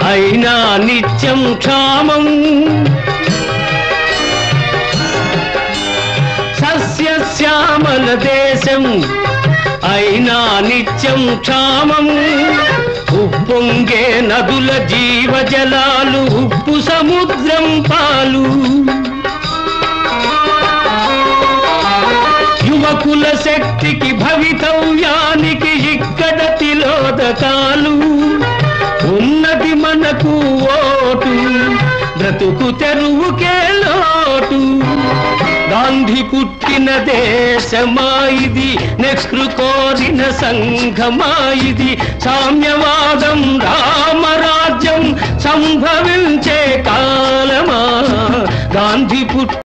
అయినా నిత్యం క్షామం. సస్యశ్యామల దేశం అయినా నిత్యం క్షామం. ఉప్పొంగే నదుల జీవజలాలు ఉప్పు సముద్రం పాలు. యువకుల శక్తికి భవితవ్యానికి ఇక్కడ తిలోదకాలు. ఉన్నది మనకు ఓటు, బ్రతుకు తెరువుకే లోటు. గాంధీ పుట్టిన దేశమాయిది, నెహ్రూ కోరిన సంఘమాయిది. సామ్యవాదం రామరాజ్యం సంభవించే కాలమా. గాంధీ